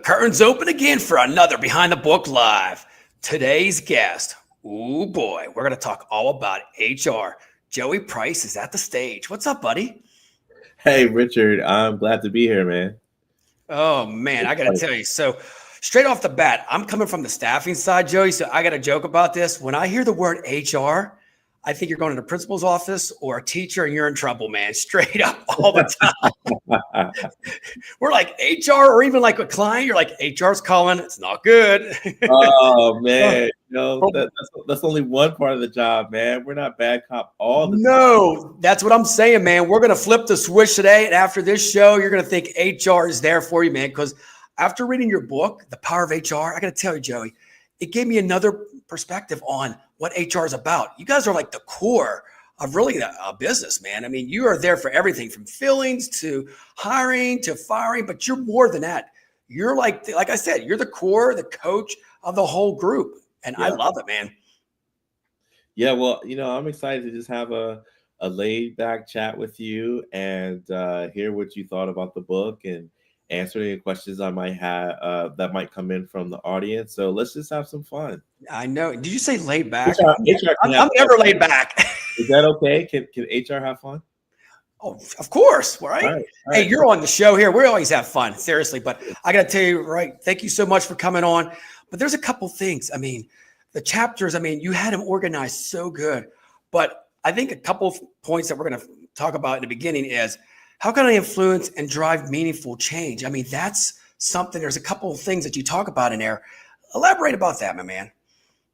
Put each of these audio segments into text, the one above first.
curtains open again for another Behind the Book Live. Today's guest, oh boy, we're going to talk all about HR. Joey Price is at the stage. What's up, buddy? Hey, Richard, I'm glad to be here, man. Oh man, I got to tell you. So, straight off the bat, I'm coming from the staffing side, Joey. So I got to joke about this. When I hear the word HR, I think you're going to the principal's office or a teacher, and you're in trouble, man. Straight up, all the time. We're like HR, or even like a client. You're like HR's calling. It's not good. Oh man, that's only one part of the job, man. We're not bad cop all the time. No, that's what I'm saying, man. We're going to flip the switch today. And after this show, you're going to think HR is there for you, man. Because after reading your book, The Power of HR, I got to tell you, Joey, it gave me another perspective on what HR is about. You guys are like the core of really a business, man. I mean, you are there for everything from fillings to hiring to firing, but you're more than that. You're like I said, you're the core, the coach of the whole group. And I love it, man. Yeah, well, I'm excited to just have a laid back chat with you and hear what you thought about the book and answer any questions I might have that might come in from the audience. So let's just have some fun. I know. Did you say laid back? HR I'm never laid back. Is that okay? Can HR have fun? Oh, of course, right? All right. Hey, you're on the show here. We always have fun, seriously. But I got to tell you, right, thank you so much for coming on. But there's a couple things. I mean, the chapters, you had them organized so good. But I think a couple of points that we're going to talk about in the beginning is how can I influence and drive meaningful change? I mean, that's something. There's a couple of things that you talk about in there. Elaborate about that, my man.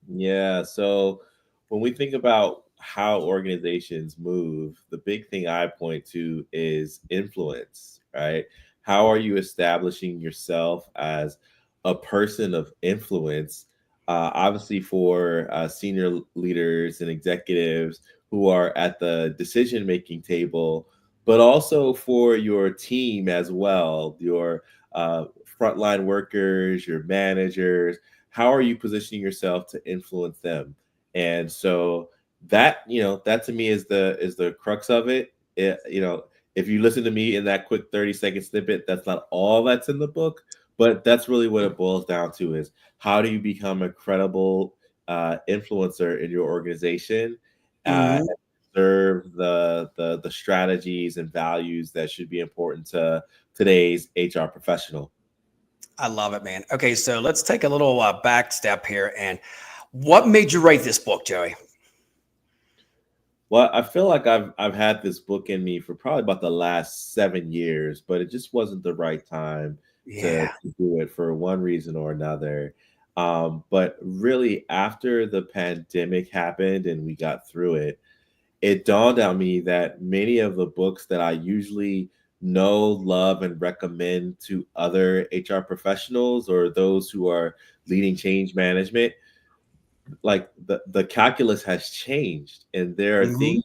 Yeah. So when we think about how organizations move, the big thing I point to is influence, right? How are you establishing yourself as a person of influence? Obviously, for senior leaders and executives who are at the decision making table, but also for your team as well, your frontline workers, your managers. How are you positioning yourself to influence them? And so that to me is the crux of it. If you listen to me in that quick 30-second snippet, that's not all that's in the book, but that's really what it boils down to: is how do you become a credible influencer in your organization, and serve the strategies and values that should be important to today's HR professional. I love it, man. Okay, so let's take a little back step here. And what made you write this book, Joey? Well, I feel like I've had this book in me for probably about the last 7 years, but it just wasn't the right time Yeah. to do it for one reason or another. But really, after the pandemic happened and we got through it, it dawned on me that many of the books that I usually know, love, and recommend to other HR professionals or those who are leading change management, like the calculus has changed, and there are Mhm. things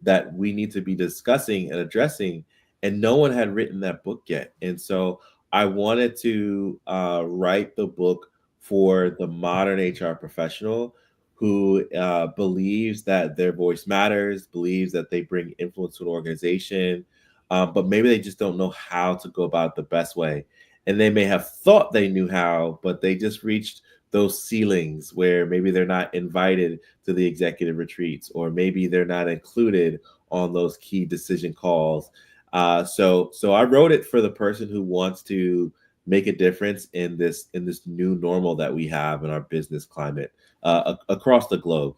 that we need to be discussing and addressing, and no one had written that book yet. And so I wanted to write the book for the modern HR professional who believes that their voice matters, believes that they bring influence to an organization, but maybe they just don't know how to go about it the best way. And they may have thought they knew how, but they just reached those ceilings where maybe they're not invited to the executive retreats, or maybe they're not included on those key decision calls. So I wrote it for the person who wants to make a difference in this new normal that we have in our business climate across the globe.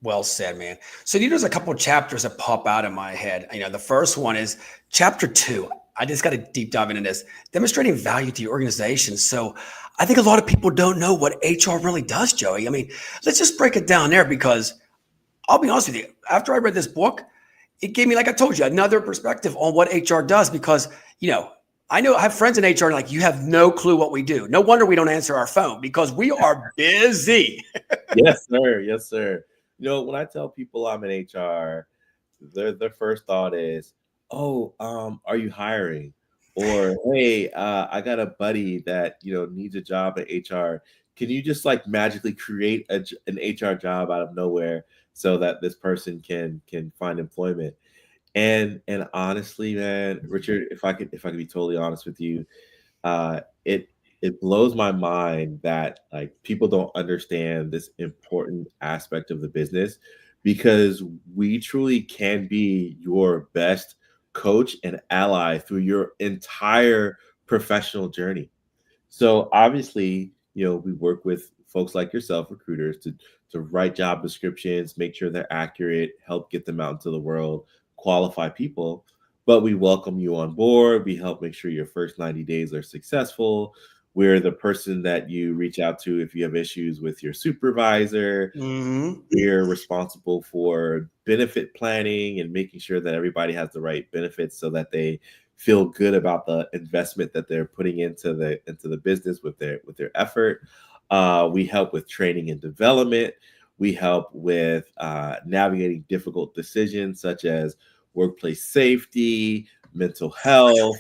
Well said, man. So there's a couple of chapters that pop out in my head. The first one is chapter 2. I just got to deep dive into this, demonstrating value to your organization. So I think a lot of people don't know what HR really does, Joey. Let's just break it down there, because I'll be honest with you. After I read this book, it gave me, like I told you, another perspective on what HR does, because, I have friends in HR like, you have no clue what we do. No wonder we don't answer our phone, because we are busy. Yes, sir. Yes, sir. When I tell people I'm in HR, their first thought is, "Oh, are you hiring?" Or, "Hey, I got a buddy that needs a job at HR. Can you just like magically create an HR job out of nowhere so that this person can find employment?" And honestly, man, Richard, if I could be totally honest with you, It blows my mind that like people don't understand this important aspect of the business, because we truly can be your best coach and ally through your entire professional journey. So obviously, we work with folks like yourself, recruiters, to write job descriptions, make sure they're accurate, help get them out into the world, qualify people. But we welcome you on board. We help make sure your first 90 days are successful. We're the person that you reach out to if you have issues with your supervisor. Hmm. We're responsible for benefit planning and making sure that everybody has the right benefits so that they feel good about the investment that they're putting into the business with their effort. We help with training and development. We help with navigating difficult decisions such as workplace safety, mental health,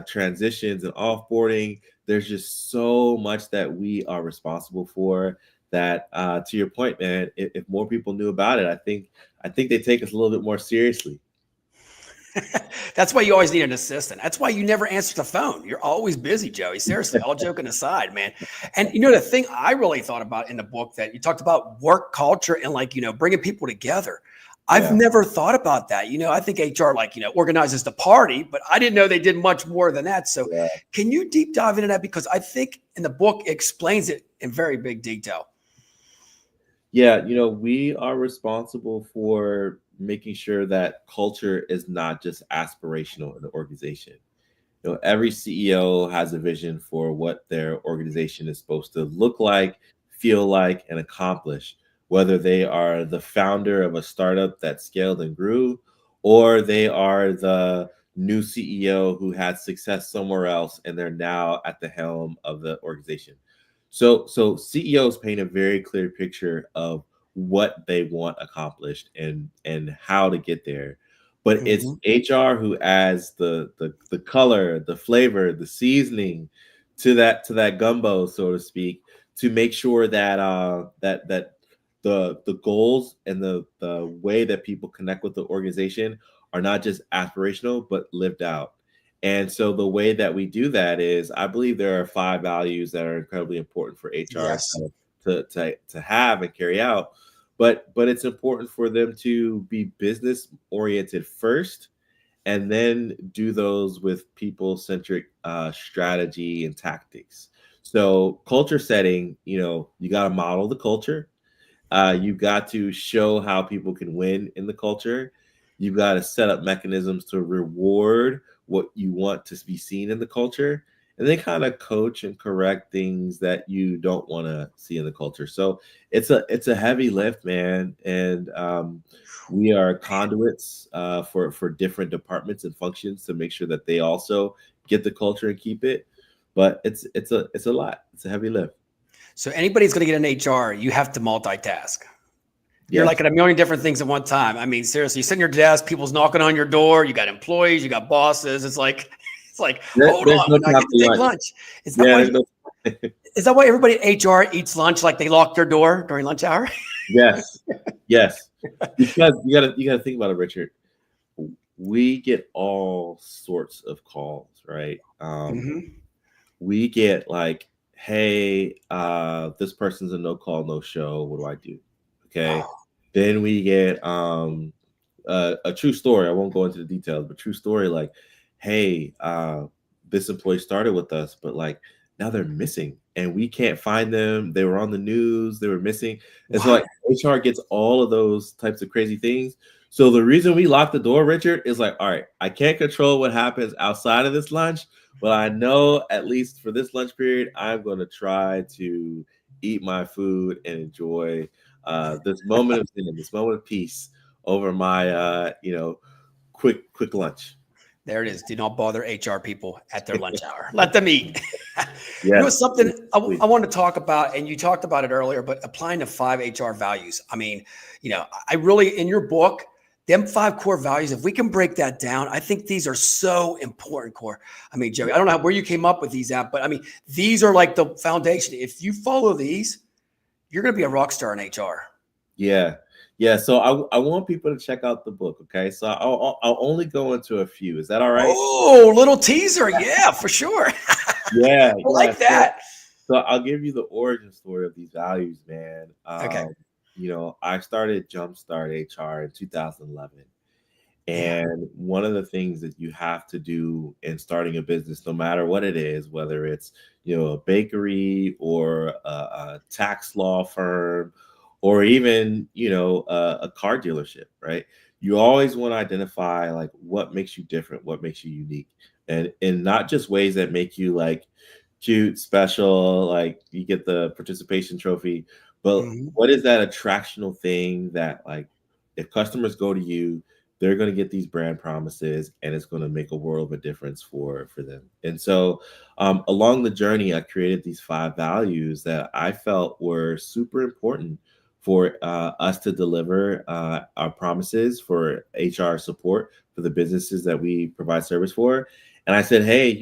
transitions and offboarding. There's just so much that we are responsible for that, to your point, man, if more people knew about it, I think they take us a little bit more seriously. That's why you always need an assistant. That's why you never answer the phone. You're always busy, Joey. Seriously, all joking aside, man. And the thing I really thought about in the book, that you talked about work culture and like, bringing people together. I've Yeah. never thought about that. I think HR like, organizes the party, but I didn't know they did much more than that. So Yeah. can you deep dive into that? Because I think in the book it explains it in very big detail. Yeah, we are responsible for making sure that culture is not just aspirational in the organization. Every CEO has a vision for what their organization is supposed to look like, feel like, and accomplish, whether they are the founder of a startup that scaled and grew, or they are the new CEO who had success somewhere else and they're now at the helm of the organization. So CEOs paint a very clear picture of what they want accomplished and how to get there. But it's Mhm. HR who adds the color, the flavor, the seasoning to that gumbo, so to speak, to make sure that the goals and the way that people connect with the organization are not just aspirational but lived out. And so the way that we do that is, I believe there are 5 values that are incredibly important for HR Yes. to have and carry out. But it's important for them to be business oriented first, and then do those with people centric strategy and tactics. So culture setting, you got to model the culture. You've got to show how people can win in the culture. You've got to set up mechanisms to reward what you want to be seen in the culture, and then kind of coach and correct things that you don't want to see in the culture. So it's a heavy lift, man, and we are conduits for different departments and functions to make sure that they also get the culture and keep it. But it's a lot. It's a heavy lift. So anybody's going to get an HR, you have to multitask. You're like Yes. at a million different things at one time. I mean, seriously, you sit in your desk, people's knocking on your door, you got employees, you got bosses. It's like, hold There's on, no I time get to for take lunch. lunch. Is that Yeah, why? there's no. Is that why everybody at HR eats lunch like they lock their door during lunch hour? Yes, yes. Because you gotta think about it, Richard. We get all sorts of calls, right? Hmm. We get like, hey, this person's a no call, no show. What do I do? Okay. Oh, Then we get a true story. I won't go into the details, but true story like, hey, this employee started with us, but like now they're missing and we can't find them. They were on the news, they were missing. And so wow. like HR gets all of those types of crazy things. So the reason we lock the door, Richard, is like, all right, I can't control what happens outside of this lunch, but I know at least for this lunch period, I'm going to try to eat my food and enjoy this moment of zen, this moment of peace over my quick lunch. There it is. Do not bother HR people at their lunch hour. Let them eat. It's Yes, something I please. want to talk about, and you talked about it earlier, but applying the 5 HR values. I mean, I really, in your book, them 5 core values, if we can break that down, I think these are so important core. I mean, Joey, I don't know where you came up with these at, but I mean, these are like the foundation. If you follow these, you're going to be a rock star in HR. Yeah. Yeah, so I want people to check out the book. Okay, so I'll only go into a few. Is that all right? Oh, little teaser. Yeah, for sure. Yeah, I yeah. like that. So I'll give you the origin story of these values, man. Okay. I started Jumpstart HR in 2011. Yeah. And one of the things that you have to do in starting a business, no matter what it is, whether it's a bakery or a tax law firm, or even a car dealership, right? You always want to identify like what makes you different, what makes you unique, and in not just ways that make you like cute, special, like you get the participation trophy, but Mhm. what is that attractional thing that like if customers go to you, they're going to get these brand promises and it's going to make a world of a difference for them. And so along the journey, I created these 5 values that I felt were super important for us to deliver our promises for HR support for the businesses that we provide service for. And I said, hey,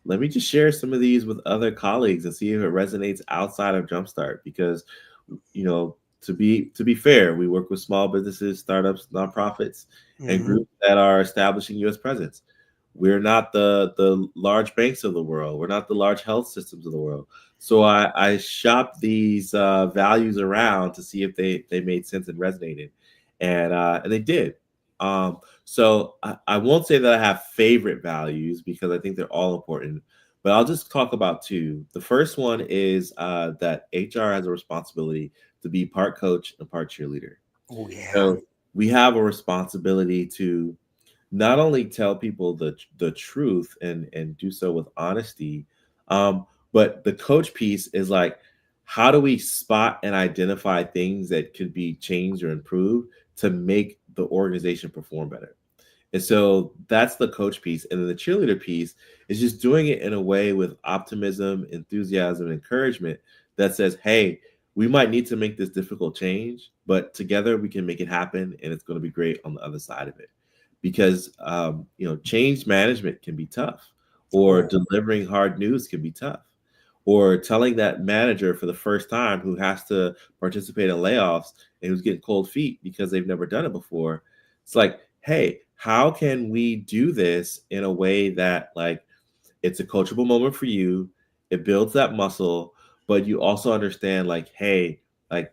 let me just share some of these with other colleagues and see if it resonates outside of Jumpstart, because to be fair, we work with small businesses, startups, nonprofits, and Mhm. groups that are establishing US presence. We're not the large banks of the world. We're not the large health systems of the world. So I shopped these values around to see if they made sense and resonated, and they did. So I won't say that I have favorite values because I think they're all important, but I'll just talk about 2. The first one is that HR has a responsibility to be part coach and part cheerleader. Oh, yeah. So we have a responsibility to not only tell people the truth and do so with honesty, but the coach piece is like, how do we spot and identify things that could be changed or improved to make the organization perform better? And so that's the coach piece. And then the cheerleader piece is just doing it in a way with optimism, enthusiasm, and encouragement that says, hey, we might need to make this difficult change, but together we can make it happen and it's going to be great on the other side of it. Because, change management can be tough, or Oh, delivering hard news can be tough, or telling that manager for the first time who has to participate in layoffs and who's getting cold feet because they've never done it before. It's like, hey, how can we do this in a way that like it's a coachable moment for you, it builds that muscle, but you also understand like, hey, like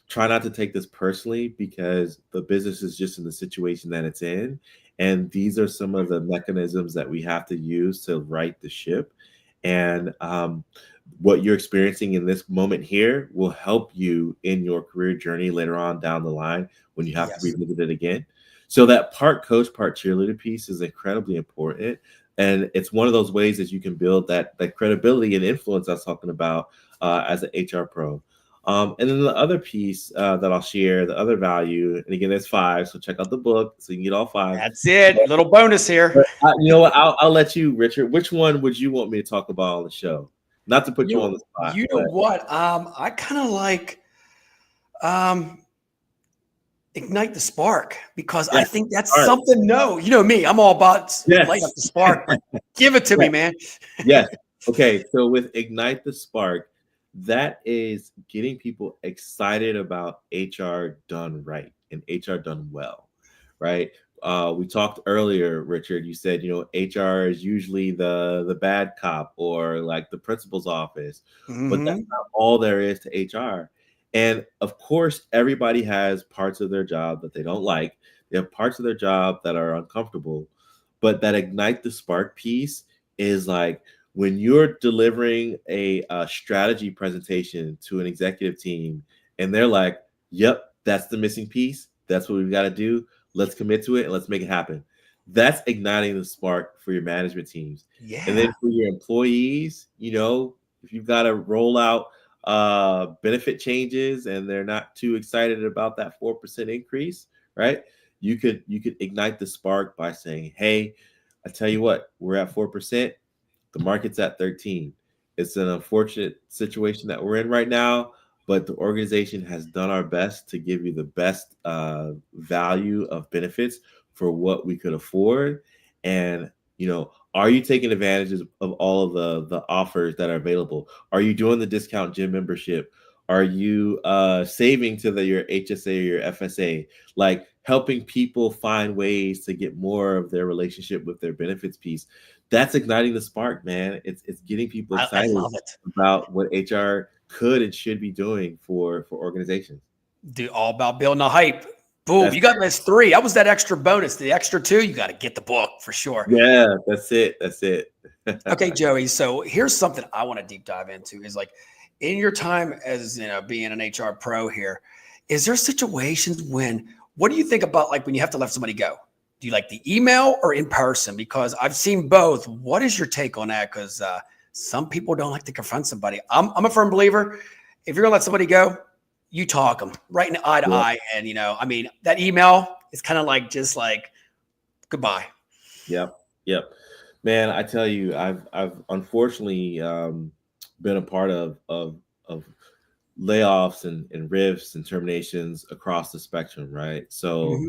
try not to take this personally because the business is just in the situation that it's in. And these are some of the mechanisms that we have to use to right the ship. And what you're experiencing in this moment here will help you in your career journey later on down the line when you have to yes. revisit it again. So that part coach, part cheerleader piece is incredibly important. And it's one of those ways that you can build that credibility and influence I was talking about as an HR pro. And then the other piece that I'll share, the other value, and again, there's 5, so check out the book so you can get all 5. That's it. Little bonus here. But you know what? I'll let you, Richard. Which one would you want me to talk about on the show? Not to put you on the spot, You know but what? I kind of like um, ignite the spark because yeah, I think that's all right, something. No, you know me. I'm all about light up yes, the spark. Like, give it to yeah, me, man. yes. Okay, so with ignite the spark, that is getting people excited about HR done right and HR done well, right? We talked earlier, Richard. You said HR is usually the bad cop or like the principal's office, but that's Hmm. not all there is to HR. And of course, everybody has parts of their job that they don't like. They have parts of their job that are uncomfortable, but that ignite the spark piece is like when you're delivering a strategy presentation to an executive team and they're like, yep, that's the missing piece. That's what we've got to do. Let's commit to it and let's make it happen. That's igniting the spark for your management teams. And Yeah. then for your employees, if you've got to roll out benefit changes and they're not too excited about that 4% increase, right? You could ignite the spark by saying, hey, I tell you what, we're at 4%. The market's at 13. It's an unfortunate situation that we're in right now, but the organization has done our best to give you the best value of benefits for what we could afford. And are you taking advantages of all of the offers that are available? Are you doing the discount gym membership? Are you saving to your HSA or your FSA? Like helping people find ways to get more of their relationship with their benefits piece. That's igniting the spark, man. It's getting people I excited love it. about what HR could and should be doing for organizations. Do all about building a hype. Boom. That's You got this 3. That was that extra bonus. The extra 2, you got to get the book for sure. Yeah, that's it. That's it. Okay, Joey. So here's something I want to deep dive into is like in your time as being an HR pro here, is there situations when what do you think about like when you have to let somebody go? Do you like the email or in person? Because I've seen both. What is your take on that? Because some people don't like to confront somebody. I'm a firm believer. If you're gonna let somebody go, you talk them right in eye to Yeah. eye. And I mean, that email is kind of like just like goodbye. Yep. Yep. Man, I tell you, I've unfortunately been a part of layoffs and rifts and terminations across the spectrum, right? So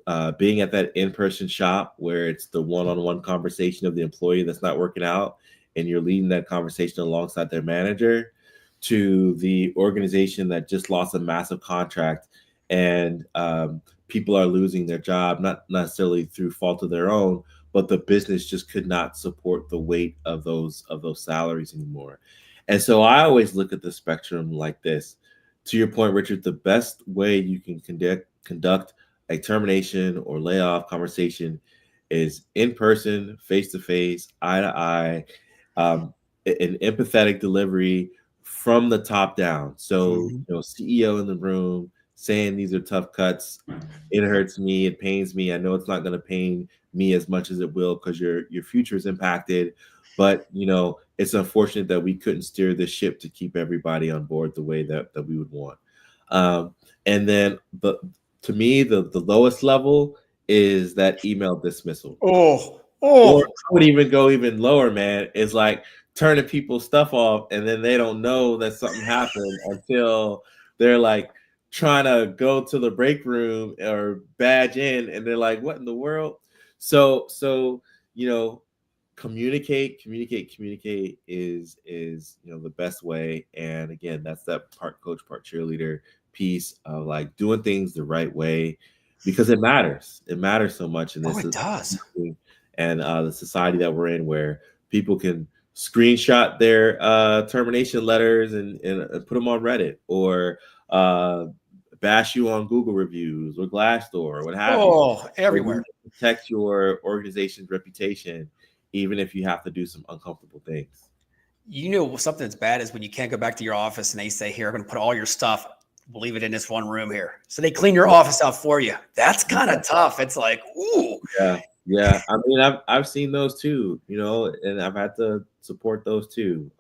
Mhm. being at that in-person shop where it's the one-on-one conversation of the employee that's not working out, and you're leading that conversation alongside their manager, to the organization that just lost a massive contract and people are losing their job, not necessarily through fault of their own, but the business just could not support the weight of those salaries anymore. And so I always look at the spectrum like this. To your point, Richard, the best way you can conduct a termination or layoff conversation is in person, face to face, eye to eye, an empathetic delivery from the top down. So, Mhm. CEO in the room saying these are tough cuts. It hurts me. It pains me. I know it's not going to pain me as much as it will because your future is impacted. But it's unfortunate that we couldn't steer this ship to keep everybody on board the way that we would want. And then to me, the lowest level is that email dismissal. Oh, Or oh, I would even go even lower, man. Is like turning people's stuff off, and then they don't know that something happened until they're like trying to go to the break room or badge in, and they're like, "What in the world?" So you know, communicate is the best way. And again, that's that part coach, part cheerleader piece of like doing things the right way because it matters. It matters so much in oh, this it does. and the society that we're in, where people can screenshot their termination letters and put them on Reddit or uh, bash you on Google reviews or Glassdoor or what have you. Oh, So you everywhere. protect your organization's reputation, even if you have to do some uncomfortable things. Something that's bad is when you can't go back to your office and they say, "Here, I'm going to put all your stuff. We'll leave it in this one room here." So they clean your office out for you. That's kind of tough. It's like, ooh, Yeah, yeah. I mean, I've seen those too, and I've had to support those too.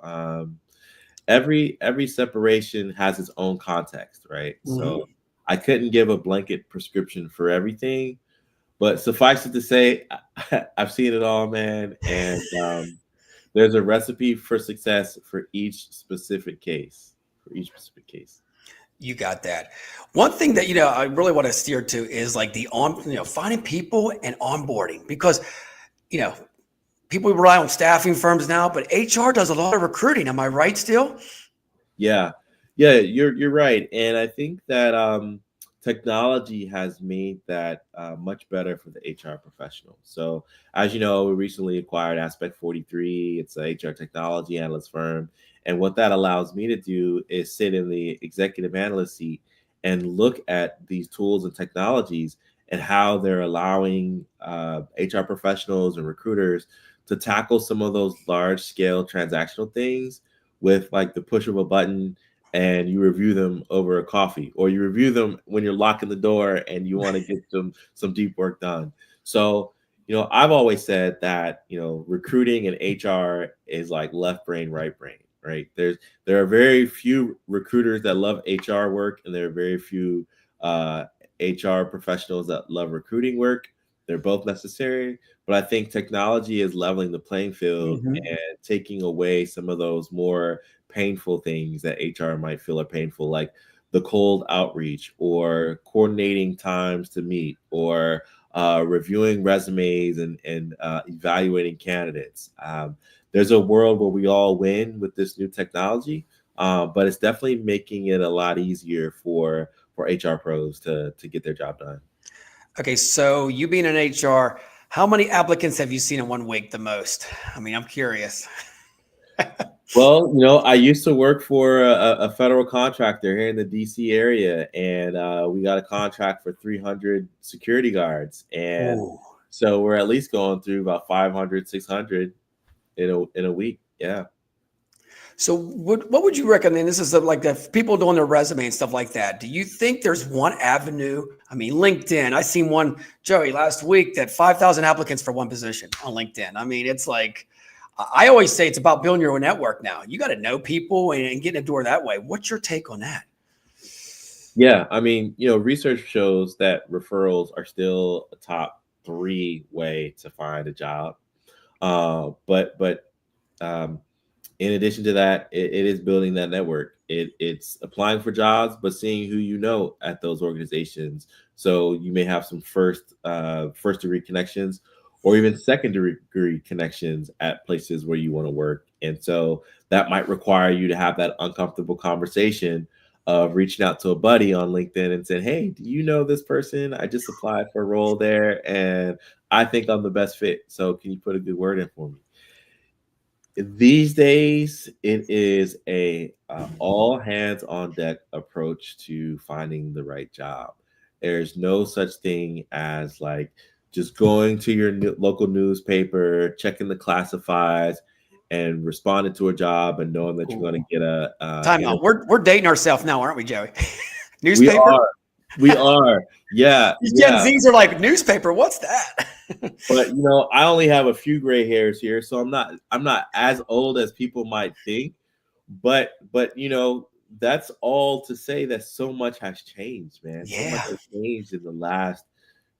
Every separation has its own context, right? So Mhm. I couldn't give a blanket prescription for everything, but suffice it to say, I've seen it all, man. And there's a recipe for success for each specific case. For each specific case. You got that. One thing that I really want to steer to is like finding people and onboarding because you know people rely on staffing firms now, but HR does a lot of recruiting. Am I right? Still? Yeah, yeah, you're right, and I think that technology has made that much better for the HR professional. So, as you know, we recently acquired Aspect 43. It's a HR technology analyst firm, and what that allows me to do is sit in the executive analyst seat and look at these tools and technologies and how they're allowing HR professionals and recruiters to tackle some of those large scale transactional things with like the push of a button, and you review them over a coffee, or you review them when you're locking the door and you want to get some deep work done. So I've always said that recruiting and HR is like left brain right brain, right? There are very few recruiters that love HR work, and there are very few HR professionals that love recruiting work. They're both necessary, but I think technology is leveling the playing field Mhm. and taking away some of those more painful things that HR might feel are painful, like the cold outreach or coordinating times to meet or reviewing resumes and evaluating candidates. There's a world where we all win with this new technology, but it's definitely making it a lot easier for HR pros to get their job done. Okay, so you being in HR, how many applicants have you seen in 1 week the most? I mean, I'm curious. Well, I used to work for a federal contractor here in the DC area, and we got a contract for 300 security guards. And Ooh. so we're at least going through about 500, 600 in a week. Yeah. So what would you recommend? This is like the people doing their resume and stuff like that. Do you think there's one avenue? I mean, LinkedIn. I seen one, Joey, last week that 5,000 applicants for one position on LinkedIn. I mean, it's like, I always say it's about building your own network now. You got to know people and getting a door that way. What's your take on that? Yeah. I mean, research shows that referrals are still a top 3 way to find a job. But in addition to that, it is building that network. It's applying for jobs, but seeing who you know at those organizations. So you may have some first degree connections, or even secondary degree connections at places where you want to work. And so that might require you to have that uncomfortable conversation of reaching out to a buddy on LinkedIn and saying, "Hey, do you know this person? I just applied for a role there, and I think I'm the best fit. So can you put a good word in for me?" These days, it is a all hands on deck approach to finding the right job. There's no such thing as like just going to your local newspaper, checking the classifieds, and responding to a job and knowing that you're going to get a Time out. We're dating ourselves now, aren't we, Joey? We Newspaper. are. We are. Yeah. These Gen Yeah. Zs are like, newspaper. What's that? But I only have a few gray hairs here, so I'm not as old as people might think. But that's all to say that so much has changed, man. So much Yeah. has changed in the last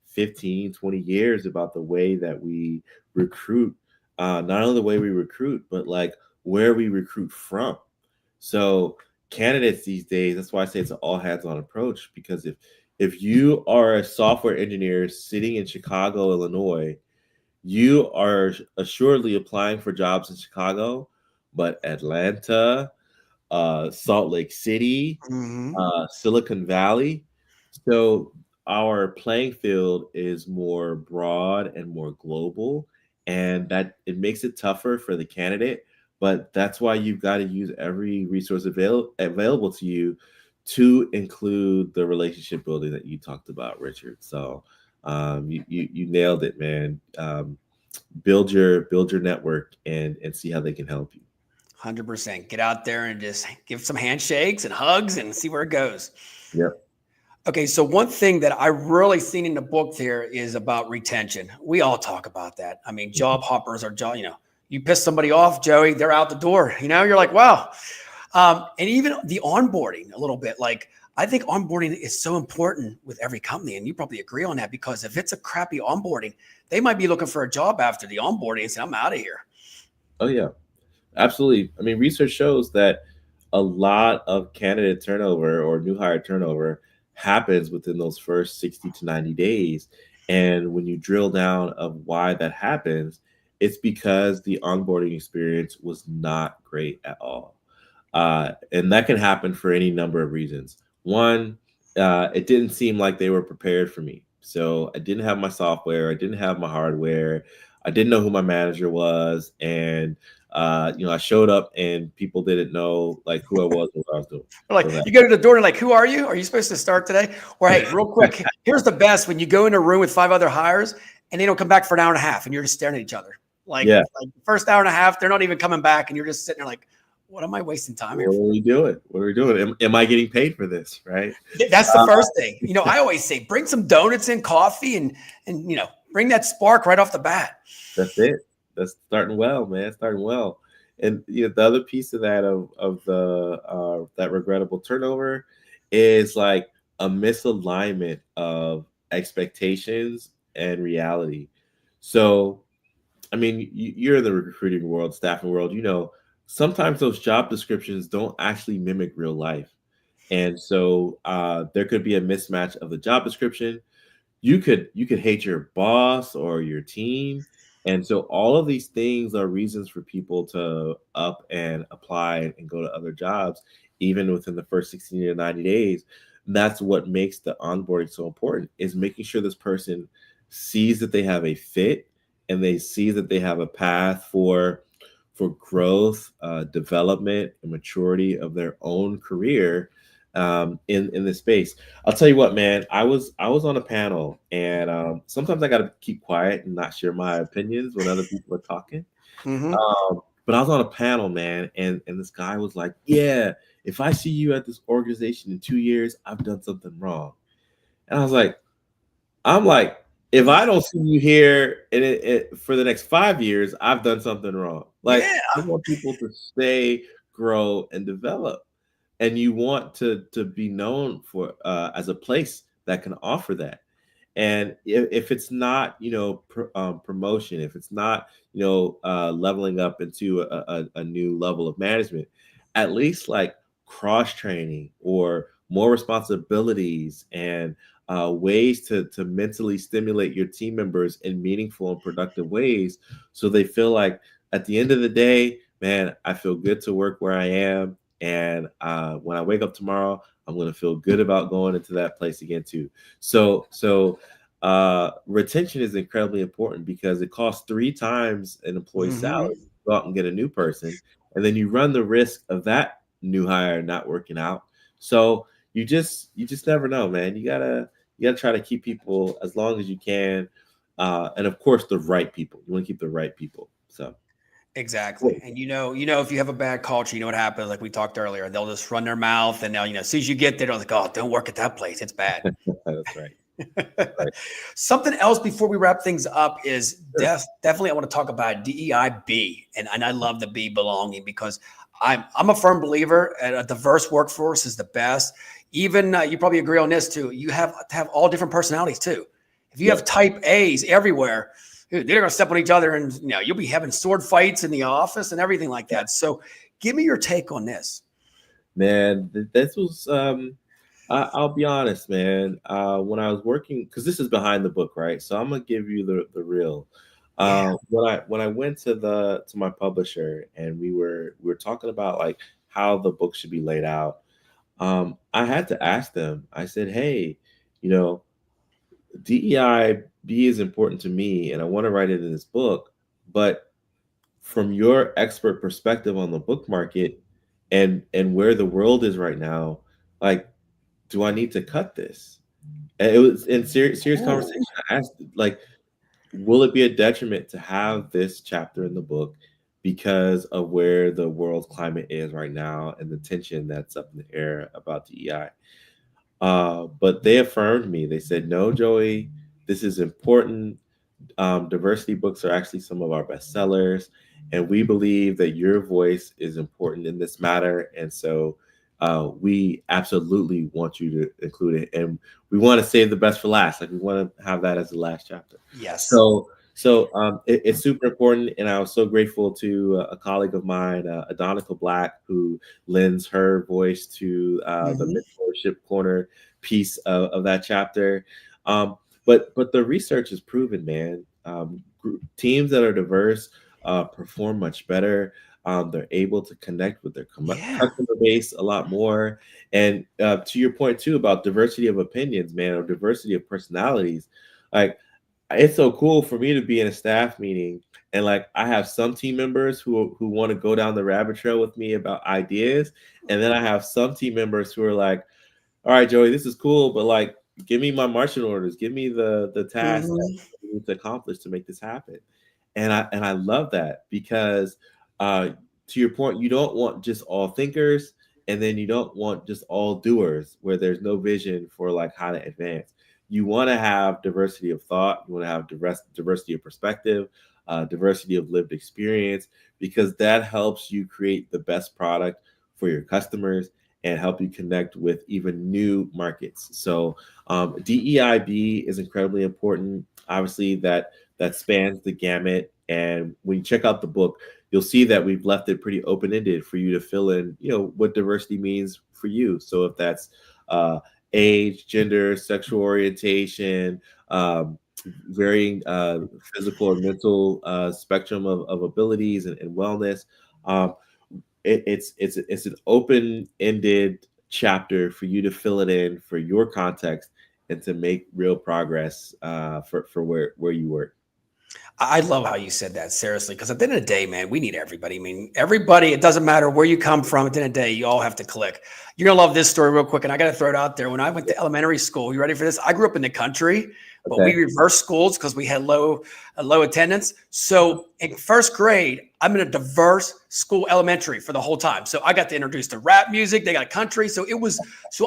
15, 20 years about the way that we recruit. Not only the way we recruit, but like where we recruit from. So candidates these days, that's why I say it's an all hands on approach, because if you are a software engineer sitting in Chicago, Illinois, you are assuredly applying for jobs in Chicago, but Atlanta, Salt Lake City, Silicon Valley. So our playing field is more broad and more global, and that it makes it tougher for the candidate. But that's why you've got to use every resource available to you to include the relationship building that you talked about, Richard. So you nailed it, man. Build your network and see how they can help you. 100%. Get out there and just give some handshakes and hugs and see where it goes. Yep. Okay, so one thing that I really seen in the book there is about retention. We all talk about that. I mean, job hoppers are you piss somebody off, Joey, they're out the door. You're like, wow. And even the onboarding a little bit. Like, I think onboarding is so important with every company, and you probably agree on that, because if it's a crappy onboarding, they might be looking for a job after the onboarding and say, I'm out of here. Oh yeah, absolutely. I mean, research shows that a lot of candidate turnover or new hire turnover happens within those first 60 to 90 days. And when you drill down of why that happens, it's because the onboarding experience was not great at all. And that can happen for any number of reasons. One, it didn't seem like they were prepared for me. So I didn't have my software, I didn't have my hardware, I didn't know who my manager was, and I showed up and people didn't know like who I was or what I was doing. Like, So you go to the door and like, who are you? Are you supposed to start today? Or hey, real quick, here's the best: when you go in a room with 5 other hires and they don't come back for an hour and a half, and you're just staring at each other. Like the first hour and a half, they're not even coming back, and you're just sitting there like, what am I wasting time here for? What are we doing? What are we doing? Am I getting paid for this? Right. That's the first thing. I always say, bring some donuts and coffee and bring that spark right off the bat. That's it. That's starting well, man. Starting well. And the other piece of that of the that regrettable turnover is like a misalignment of expectations and reality. So, I mean, you're in the recruiting world, staffing world. Sometimes those job descriptions don't actually mimic real life, and so there could be a mismatch of the job description. You could hate your boss or your team, And so all of these things are reasons for people to up and apply and go to other jobs, even within the first 60 to 90 days. And that's what makes the onboarding so important, is making sure this person sees that they have a fit and they see that they have a path for growth, development, and maturity of their own career in this space. I'll tell you what, man. I was on a panel, and sometimes I got to keep quiet and not share my opinions when other people are talking. Mm-hmm. But I was on a panel, man, and this guy was like, "Yeah, if I see you at this organization in 2 years, I've done something wrong." And I was like, I'm like, if I don't see you here for the next 5 years, I've done something wrong. Like, Yeah. I want people to stay, grow, and develop, and you want to be known for as a place that can offer that. And if it's not, promotion, if it's not, leveling up into a new level of management, at least like cross training or more responsibilities and ways to mentally stimulate your team members in meaningful and productive ways, so they feel like at the end of the day, man, I feel good to work where I am, and when I wake up tomorrow, I'm going to feel good about going into that place again too. So retention is incredibly important because it costs 3 times an employee's Mm-hmm. salary to go out and get a new person, and then you run the risk of that new hire not working out. So you just never know, man. You gotta try to keep people as long as you can, and of course the right people. You want to keep the right people. So Exactly. cool. And if you have a bad culture, you know what happens, like we talked earlier, they'll just run their mouth and now, as soon as you get there, they're like, oh, don't work at that place. It's bad. That's right. That's right. Something else before we wrap things up is Sure. definitely I want to talk about DEIB, and I love the B belonging because I'm a firm believer and a diverse workforce is the best. Even you probably agree on this too. You have to have all different personalities too. If you have Yep. type A's everywhere, dude, they're gonna step on each other, and you'll be having sword fights in the office and everything like that. So, give me your take on this. Man, this was I'll be honest, man. When I was working, because this is behind the book, right? So I'm gonna give you the real. Yeah. When I went to my publisher and we were talking about like how the book should be laid out, I had to ask them. I said, "Hey, you know, DEIB is important to me, and I want to write it in this book, but from your expert perspective on the book market and where the world is right now, like, do I need to cut this?" And it was in serious Ooh. conversation. I asked, like, will it be a detriment to have this chapter in the book because of where the world's climate is right now and the tension that's up in the air about DEI? But they affirmed me. They said, "No, Joey, this is important. Diversity books are actually some of our best sellers, and we believe that your voice is important in this matter. And so we absolutely want you to include it. And we want to save the best for last. Like, we want to have that as the last chapter." Yes. So it's super important. And I was so grateful to a colleague of mine, Adonica Black, who lends her voice to the Hmm. mentorship corner piece of that chapter. Um, but the research has proven, man, teams that are diverse perform much better. They're able to connect with their Yeah. customer base a lot more. And to your point too about diversity of opinions, man, or diversity of personalities, like, it's so cool for me to be in a staff meeting and like I have some team members who want to go down the rabbit trail with me about ideas, and then I have some team members who are like, "All right, Joey, this is cool, but like, give me my marching orders, give me the task that Hmm. we need to accomplish to make this happen." And I love that because uh, to your point, you don't want just all thinkers, and then you don't want just all doers, where there's no vision for like how to advance. You want to have diversity of thought. You want to have diversity of perspective, diversity of lived experience, because that helps you create the best product for your customers and help you connect with even new markets. So DEIB is incredibly important. Obviously, that spans the gamut. And when you check out the book, you'll see that we've left it pretty open ended for you to fill in, what diversity means for you. So if that's uh, age, gender, sexual orientation, varying physical and mental spectrum of abilities and wellness. Um, it's an open-ended chapter for you to fill it in for your context and to make real progress for where you work. I love how you said that, seriously, because at the end of the day, man, we need everybody. I mean, everybody, it doesn't matter where you come from. At the end of the day, you all have to click. You're going to love this story real quick, and I got to throw it out there. When I went to elementary school, you ready for this? I grew up in the country, but we Okay. reversed schools because we had low attendance. So in first grade, I'm in a diverse school elementary for the whole time. So I got to introduce to rap music. They got country. So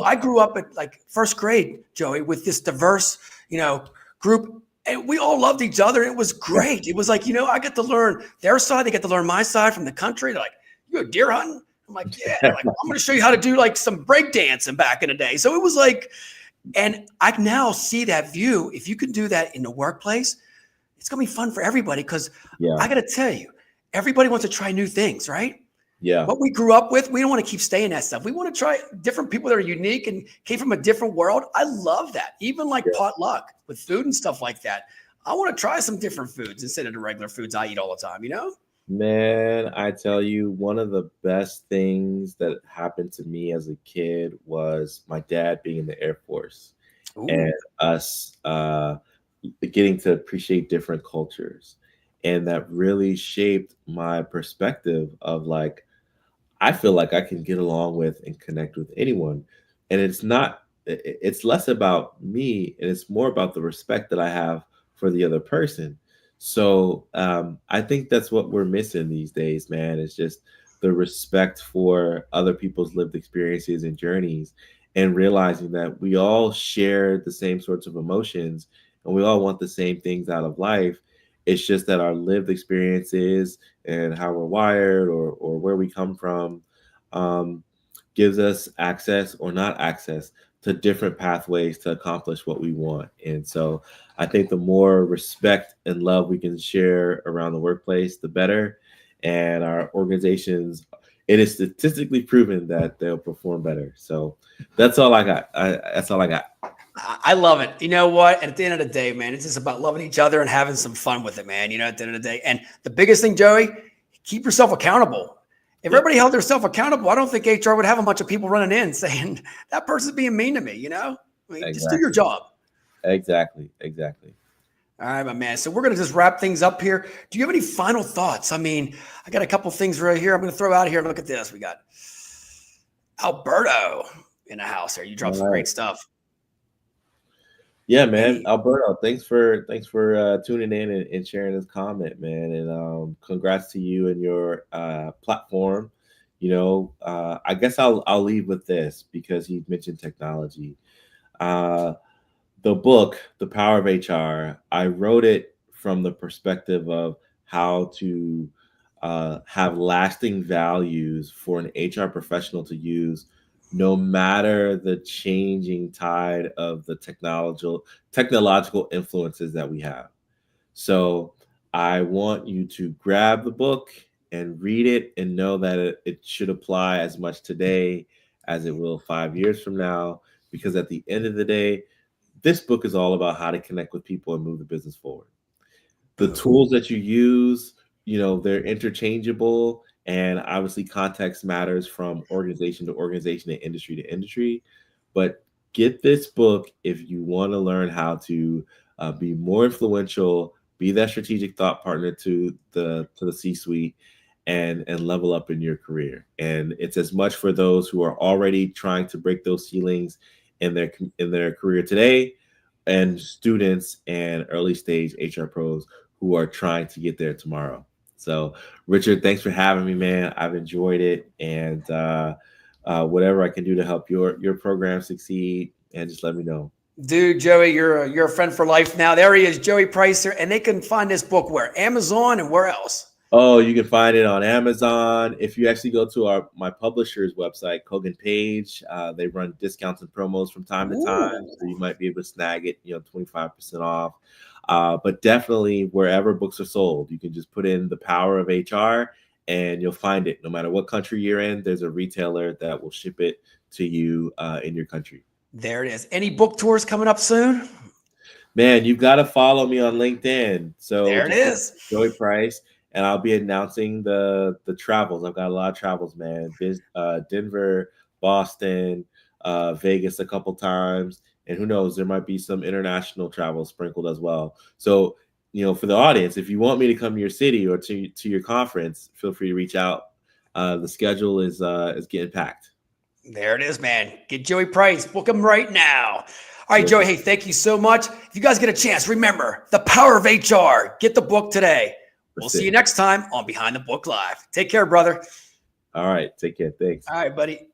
I grew up at like first grade, Joey, with this diverse, group, and we all loved each other. It was great. It was like, I get to learn their side. They get to learn my side from the country. They're like, you go deer hunting? I'm like, yeah. They're like, I'm going to show you how to do like some break dancing back in the day. So it was like, and I now see that view. If you can do that in the workplace, it's going to be fun for everybody. Because Yeah. I got to tell you, everybody wants to try new things, right? Yeah. What we grew up with, we don't want to keep staying that stuff. We want to try different people that are unique and came from a different world. I love that. Even like potluck with food and stuff like that. I want to try some different foods instead of the regular foods I eat all the time, Man, I tell you, one of the best things that happened to me as a kid was my dad being in the Air Force Ooh. and us getting to appreciate different cultures. And that really shaped my perspective of like, I feel like I can get along with and connect with anyone. And it's not, it's less about me and it's more about the respect that I have for the other person. So I think that's what we're missing these days, man. It's just the respect for other people's lived experiences and journeys and realizing that we all share the same sorts of emotions and we all want the same things out of life. It's just that our lived experiences and how we're wired or where we come from um, gives us access or not access to different pathways to accomplish what we want. And so I think the more respect and love we can share around the workplace, the better. And our organizations, it is statistically proven that they'll perform better. So that's all I got. That's all I got. I love it. You know what? And at the end of the day, man, it's just about loving each other and having some fun with it, man. At the end of the day. And the biggest thing, Joey, keep yourself accountable. If Yeah, everybody held themselves accountable, I don't think HR would have a bunch of people running in saying that person's being mean to me, I mean, just do your exactly. job. Exactly. Exactly. All right, my man. So we're going to just wrap things up here. Do you have any final thoughts? I mean, I got a couple things right here I'm going to throw out here. Look at this. We got Alberto in the house here. You dropped some All right. great stuff. Yeah, man, Any Alberto, thanks for tuning in and sharing this comment, man. And congrats to you and your platform. I guess I'll leave with this because you mentioned technology. Uh, the book, The Power of HR, I wrote it from the perspective of how to have lasting values for an HR professional to use no matter the changing tide of the technological influences that we have. So I want you to grab the book and read it and know that it should apply as much today as it will 5 years from now. Because at the end of the day, this book is all about how to connect with people and move the business forward. The boom. tools that you use, they're interchangeable. And obviously, context matters from organization to organization and industry to industry. But get this book if you want to learn how to be more influential, be that strategic thought partner to the C-suite, and level up in your career. And it's as much for those who are already trying to break those ceilings in their career today, and students and early stage HR pros who are trying to get there tomorrow. So, Richard, thanks for having me, man. I've enjoyed it, and whatever I can do to help your program succeed, and just let me know. Dude, Joey, you're a friend for life now. There he is, Joey Pricer. And they can find this book where? Amazon and where else? Oh, you can find it on Amazon. If you actually go to my publisher's website, Kogan Page, they run discounts and promos from time to time, Ooh. so you might be able to snag it, 25% off. But definitely wherever books are sold, you can just put in The Power of HR and you'll find it. No matter what country you're in, there's a retailer that will ship it to you in your country. There it is. Any book tours coming up soon? Man, you've got to follow me on LinkedIn. So There it just look is. Joey Price, and I'll be announcing the travels. I've got a lot of travels, man. Denver, Boston, Vegas a couple times, and who knows, there might be some international travel sprinkled as well. So, for the audience, if you want me to come to your city or to your conference, feel free to reach out. The schedule is getting packed. There it is, man. Get Joey Price. Book him right now. All right, Yes, Joey. sir. Hey, thank you so much. If you guys get a chance, remember The Power of HR. Get the book today. We'll That's see it. you next time on Behind the Book Live. Take care, brother. All right, take care. Thanks. All right, buddy.